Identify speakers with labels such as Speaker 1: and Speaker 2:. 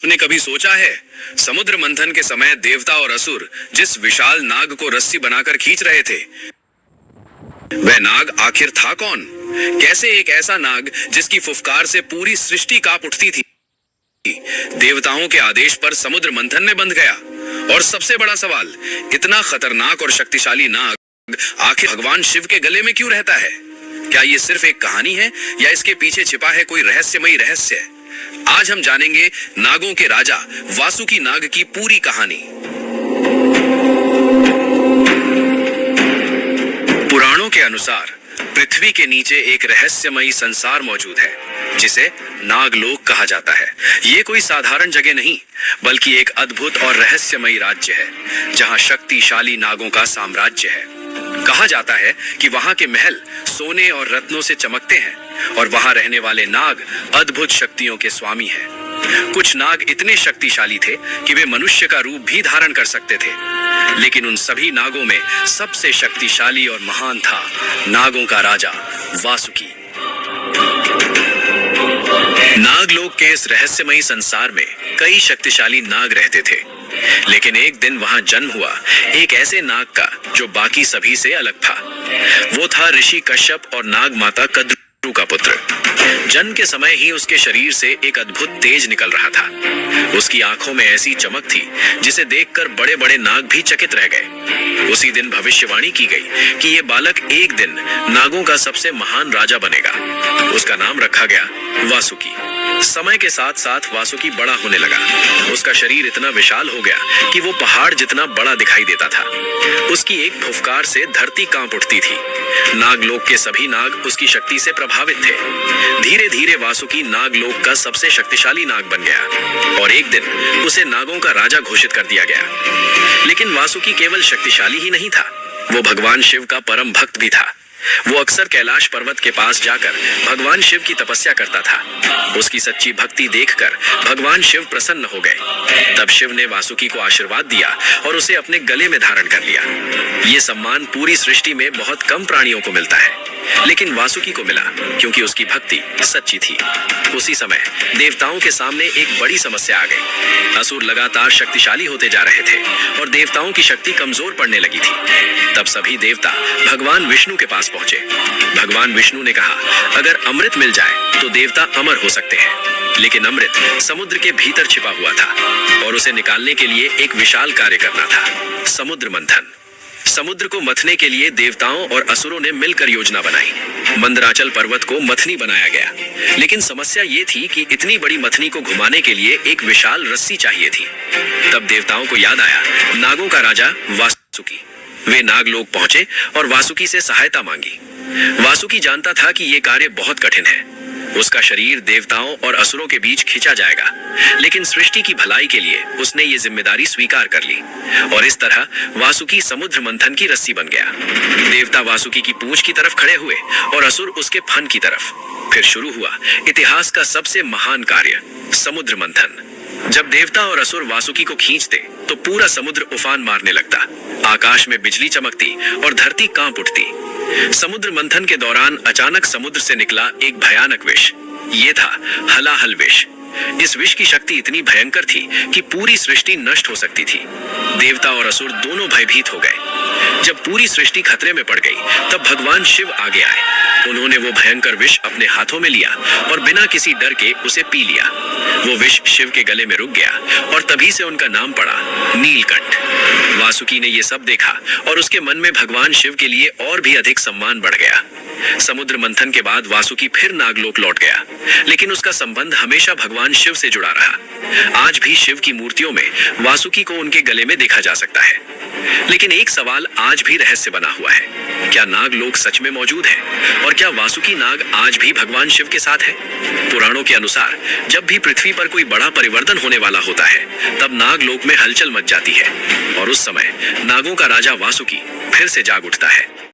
Speaker 1: ने कभी सोचा है समुद्र मंथन के समय देवता और असुर जिस विशाल नाग को रस्सी बनाकर खींच रहे थे, वह नाग आखिर था कौन? कैसे एक ऐसा नाग जिसकी फुफकार से पूरी सृष्टि कांप उठती थी देवताओं के आदेश पर समुद्र मंथन में बंध गया? और सबसे बड़ा सवाल, इतना खतरनाक और शक्तिशाली नाग आखिर भगवान शिव के गले में क्यों रहता है? क्या ये सिर्फ एक कहानी है या इसके पीछे छिपा है कोई रहस्यमयी रहस्य? आज हम जानेंगे नागों के राजा वासुकी नाग की पूरी कहानी। पुराणों के अनुसार पृथ्वी के नीचे एक रहस्यमयी संसार मौजूद है जिसे नागलोक कहा जाता है। ये कोई साधारण जगह नहीं बल्कि एक अद्भुत और रहस्यमयी राज्य है जहां शक्तिशाली नागों का साम्राज्य है। कहा जाता है कि वहां के महल सोने और रत्नों से चमकते हैं और वहां रहने वाले नाग अद्भुत शक्तियों के स्वामी हैं। कुछ नाग इतने शक्तिशाली थे कि वे मनुष्य का रूप भी धारण कर सकते थे, लेकिन उन सभी नागों में सबसे शक्तिशाली और महान था नागों का राजा वासुकी। नागलोक के इस रहस्यमयी संसार में कई शक्तिशाली नाग रहते थे, लेकिन एक दिन वहां जन्म हुआ एक ऐसे नाग का जो बाकी सभी से अलग था। वो था ऋषि कश्यप और नाग माता कद्रू का पुत्र। जन्म के समय ही उसके शरीर से एक अद्भुत तेज निकल रहा था। उसकी आंखों में ऐसी चमक थी जिसे देखकर बड़े बड़े नाग भी चकित रह गए। उसी दिन भविष्यवाणी की गई कि ये बालक एक दिन नागों का सबसे महान राजा बनेगा। उसका नाम रखा गया वासुकी। समय के साथ साथ वासुकी बड़ा होने लगा। उसका शरीर इतना विशाल हो गया कि वो पहाड़ जितना बड़ा दिखाई देता था। उसकी एक फुफकार से धरती कांप उठती थी। नागलोक के सभी नाग उसकी शक्ति से प्रभावित थे। धीरे धीरे वासुकी नागलोक का सबसे शक्तिशाली नाग बन गया और एक दिन उसे नागों का राजा घोषित कर दिया गया। लेकिन वासुकी केवल शक्तिशाली ही नहीं था, वो भगवान शिव का परम भक्त भी था। वो अक्सर कैलाश पर्वत के पास जाकर भगवान शिव की तपस्या करता था। उसकी सच्ची भक्ति देखकर भगवान शिव प्रसन्न हो गए। तब शिव ने वासुकी को आशीर्वाद दिया और उसे अपने गले में धारण कर लिया। ये सम्मान पूरी सृष्टि में बहुत कम प्राणियों को मिलता है, लेकिन वासुकी को मिला क्योंकि उसकी भक्ति सच्ची थी। उसी समय देवताओं के सामने एक बड़ी समस्या आ गई। असुर लगातार शक्तिशाली होते जा रहे थे और देवताओं की शक्ति कमजोर पड़ने लगी थी। तब सभी देवता भगवान विष्णु के पास पहुंचे। भगवान विष्णु ने कहा, अगर अमृत मिल जाए तो देवता अमर हो सकते हैं, लेकिन अमृत समुद्र के भीतर छिपा हुआ था और उसे निकालने के लिए एक विशाल कार्य करना था, समुद्र मंथन। समुद्र को मथने के लिए देवताओं और असुरों ने मिलकर योजना बनाई। मंदराचल पर्वत को मथनी बनाया गया, लेकिन समस्या ये थी कि इतनी बड़ी मथनी को घुमाने के लिए एक विशाल रस्सी चाहिए थी। तब देवताओं को याद आया नागों का राजा वासुकी। वे नागलोक पहुंचे और वासुकी से सहायता मांगी। वासुकी जानता था कि यह कार्य बहुत कठिन है। उसका शरीर देवताओं और असुरों के बीच खींचा जाएगा, लेकिन सृष्टि की भलाई के लिए उसने ये जिम्मेदारी स्वीकार कर ली और इस तरह वासुकी समुद्र मंथन की रस्सी बन गया। देवता वासुकी की पूंछ की तरफ खड़े हुए और असुर उसके फन की तरफ। फिर शुरू हुआ इतिहास का सबसे महान कार्य, समुद्र मंथन। जब देवता और असुर वासुकी को खींचते तो पूरा समुद्र उफान मारने लगता। आकाश में बिजली चमकती और धरती कांप उठती। समुद्र मंथन के दौरान अचानक समुद्र से निकला एक भयानक विष। ये था हलाहल विष। इस विष की शक्ति इतनी भयंकर थी कि पूरी सृष्टि नष्ट हो सकती थी। देवता और असुर दोनों भयभीत हो गए। जब पूरी सृष्टि खतरे में पड़ गई तब भगवान शिव आगे आए। उन्होंने वो भयंकर विष अपने हाथों में लिया और बिना किसी डर के उसे पी लिया। वो विष शिव के गले में रुक गया और तभी से उनका नाम पड़ा नीलकंठ। वासुकी ने ये सब देखा और उसके मन में भगवान शिव के लिए और भी अधिक सम्मान बढ़ गया। समुद्र मंथन के बाद वासुकी फिर नागलोक लौट गया, लेकिन उसका संबंध हमेशा भगवान शिव से जुड़ा रहा। आज भी शिव की मूर्तियों में वासुकी को उनके गले में देखा जा सकता है। लेकिन एक सवाल आज भी रहस्य बना हुआ है, क्या नागलोक सच में मौजूद है और क्या वासुकी नाग आज भी भगवान शिव के साथ है? पुराणों के अनुसार जब भी पृथ्वी पर कोई बड़ा परिवर्तन होने वाला होता है तब नागलोक में हलचल मच जाती है और उस समय नागों का राजा वासुकी फिर से जाग उठता है।